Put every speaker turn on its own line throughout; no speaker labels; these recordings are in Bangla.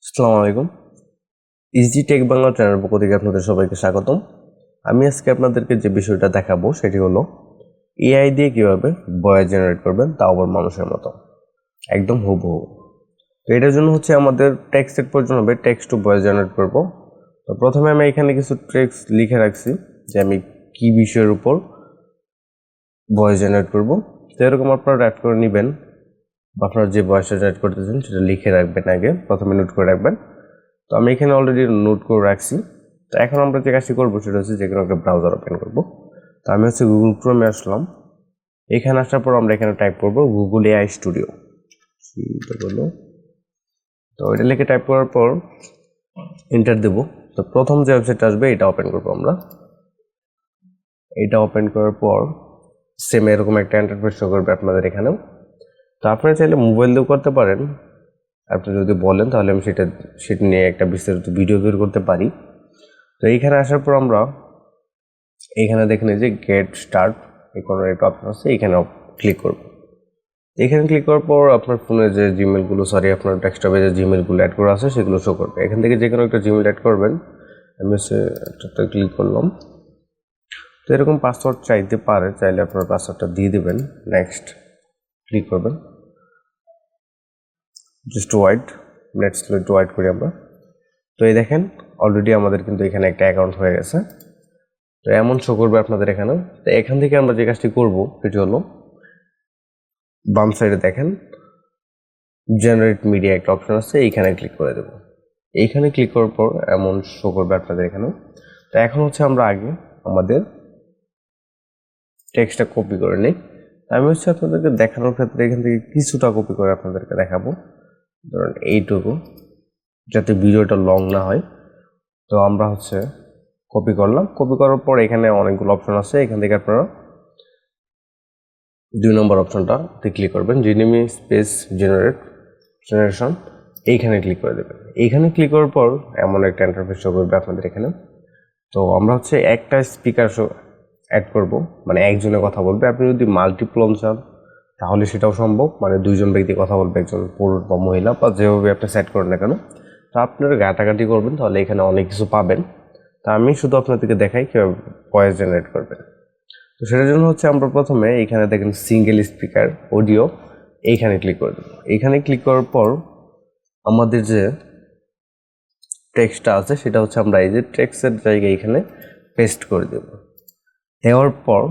আসসালামু আলাইকুম। ইজি টেক বাংলা চ্যানেলের পক্ষ থেকে আপনাদের সবাইকে স্বাগতম। আমি আজকে আপনাদেরকে যে বিষয়টা দেখাবো সেটি হলো এআই দিয়ে কীভাবে ভয়েস জেনারেট করবেন, তাও আবার মানুষের মতো, একদম হুবহু। তো এটার জন্য আমাদের টেক্সটের প্রয়োজন হবে, টেক্সট টু ভয়েস জেনারেট করব। তো প্রথমে আমি এখানে কিছু টেক্সট লিখে রাখছি যে আমি কী বিষয়ের উপর ভয়েস জেনারেট করব। তো এরকম আপনারা অ্যাড করে নেবেন, বা আপনারা যে ভয়েসটা জেনারেট করতেছেন সেটা লিখে রাখবেন, আগে প্রথমে নোট করে রাখবেন। তো আমি এখানে অলরেডি নোট করে রাখছি। তো এখন আমরা যে কাজটি করবো সেটা হচ্ছে যে কোনো একটা ব্রাউজার ওপেন করবো। তো আমি গুগল ক্রোমে আসলাম। এখানে আসার পর আমরা এখানে টাইপ করবো গুগল এআই স্টুডিও। তো এটা লিখে টাইপ করার পর এন্টার দেবো। তো প্রথম যে ওয়েবসাইটটা আসবে এটা ওপেন করবো আমরা। এটা ওপেন করার পর সেম এরকম একটা ইন্টারফেস শো করবে আপনাদের এখানেও। তো আপনারা চাইলে মোবাইল দিয়েও করতে পারেন। আপনি যদি বলেন তাহলে আমি সেটা নিয়ে একটা বিস্তারিত ভিডিও তৈরি করতে পারি। তো এইখানে আসার পর আমরা এইখানে দেখেন যে গেট স্টার্ট এই কর্নারে একটা অপশন আছে, এখানে ক্লিক করব। এখানে ক্লিক করার পর আপনার ফোনে যে জিমেলগুলো আপনার ডেস্কটপে যে জিমেলগুলো অ্যাড করা আছে সেগুলো শো করবে। এখান থেকে যে কোনো একটা জিমেল অ্যাড করবেন। আমি একটা ক্লিক করলাম। তো এরকম পাসওয়ার্ড চাইতে পারে, চাইলে আপনার পাসওয়ার্ডটা দিয়ে দেবেন। নেক্সট ক্লিক করবেন। জাস্ট ওয়াইট, নেক্সট একটু ওয়াইট করি আমরা। তো এই দেখেন অলরেডি আমাদের কিন্তু এখানে একটা অ্যাকাউন্ট হয়ে গেছে। তো এমন শো করবে আপনাদের এখানেও। তো এখান থেকে আমরা যে কাজটি করবো সেটি হলো বাম সাইডে দেখেন জেনারেট মিডিয়া একটা অপশন আছে, এইখানে ক্লিক করে দেবো। এইখানে ক্লিক করার পর এমন শো করবে আপনাদের এখানেও। তো এখন আমরা আগে আমাদের টেক্সটটা কপি করে নিই। আমি আপনাদেরকে দেখানোর ক্ষেত্রে এখান থেকে কিছুটা কপি করে আপনাদেরকে দেখাবো, ধরুন এইটুকু, যাতে ভিডিওটা লং না হয়। তো আমরা কপি করলাম। কপি করার পর এখানে অনেকগুলো অপশন আছে, এখান থেকে আপনারা 2 নম্বর অপশনটাতে ক্লিক করবেন, জিনিমি স্পেস জেনারেশন, এইখানে ক্লিক করে দেবেন। এইখানে ক্লিক করার পর এমন একটা ইন্টারফেস শো করবে আপনাদের এখানে। তো আমরা একটা স্পিকার অ্যাড করব, মানে একজনে কথা বলবে। আপনি যদি মাল্টিপ্লন চান তাহলে সেটাও সম্ভব, মানে 2 জন ব্যক্তি কথা বলবে, একজন পুরুষ বা মহিলা, বা যেভাবে আপনি সেট করেন না কেন। তো আপনারা ঘাটাঘাটি করবেন, তাহলে এখানে অনেক কিছু পাবেন। তা আমি শুধু আপনাদেরকে দেখাই কীভাবে ভয়েস জেনারেট করবেন। তো সেটার জন্য আমরা প্রথমে এইখানে দেখেন সিঙ্গেল স্পিকার অডিও, এইখানে ক্লিক করে দেবো। এইখানে ক্লিক করার পর আমাদের যে টেক্সটটা আছে সেটা আমরা এই যে টেক্সটের জায়গায় এখানে পেস্ট করে দেব। দেওয়ার পর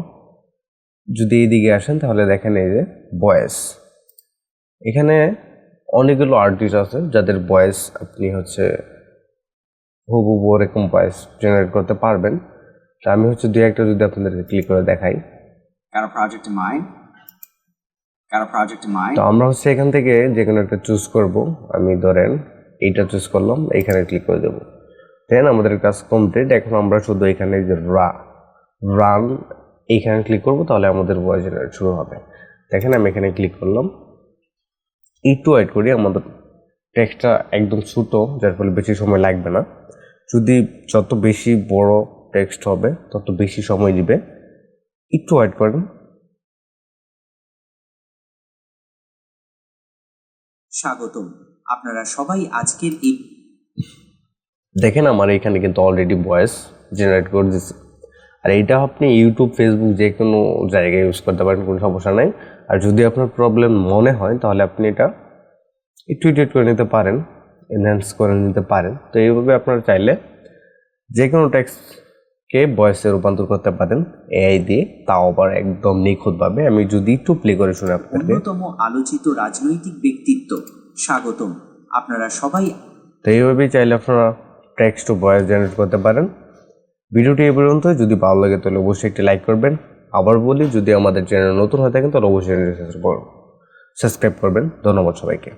যদি এইদিকে আসেন তাহলে দেখেন এই যে ভয়েস, এখানে অনেকগুলো আর্টিস্ট আছে যাদের ভয়েস আপনি হুবহু এরকম ভয়েস জেনারেট করতে পারবেন। তো আমি 2-1টা যদি আপনাদেরকে ক্লিক করে দেখাই। তো আমরা এখান থেকে যে কোনো একটা চুজ করব। আমি ধরেন এইটা চুজ করলাম, এইখানে ক্লিক করে দেবো। দেন আমাদের কাজ কমপ্লিট। এখন আমরা শুধু এখানে যে রান এইখানে ক্লিক করব, তাহলে আমাদের ভয়েস জেনারেট শুরু হবে। দেখেন আমি এখানে ক্লিক করলাম, একটু ওয়েট করি, আমাদের টেক্সটটা একদম ছোটো, যার ফলে বেশি সময় লাগবে না। যদি যত বেশি বড় টেক্সট হবে তত বেশি সময় দিবে, একটু ওয়েট করেন।
স্বাগতম, আপনারা সবাই আজকের এই
দেখেন আমার এখানে কিন্তু অলরেডি ভয়েস জেনারেট করে দিচ্ছে। আর এইটা আপনি ইউটিউব, ফেসবুক যে কোনো জায়গায় ইউজ করতে পারেন, কোনো সমস্যা নাই। আর যদি আপনার প্রবলেম মনে হয় তাহলে আপনি এটা একটু এডিট করে নিতে পারেন, এনহ্যান্স করে নিতে পারেন। তো এইভাবে আপনারা চাইলে যে কোনো টেক্সটকে ভয়েসে রূপান্তর করতে পারেন এআই দিয়ে, তাও আবার একদম নিখুঁতভাবে। আমি যদি একটু প্লে করে শুনে আপনাদেরকে।
অন্যতম আলোচিত রাজনৈতিক ব্যক্তিত্ব, স্বাগতম, আপনারা সবাই।
তো এইভাবেই চাইলে আপনারা টেক্সট টু ভয়েস জেনারেট করতে পারেন। ভিডিওটি এই পর্যন্ত। যদি ভালো লাগে তাহলে অবশ্যই একটি লাইক করবেন। আবার বলি, যদি আমাদের চ্যানেল নতুন হয়ে থাকেন তাহলে অবশ্যই সাবস্ক্রাইব করবেন। ধন্যবাদ সবাইকে।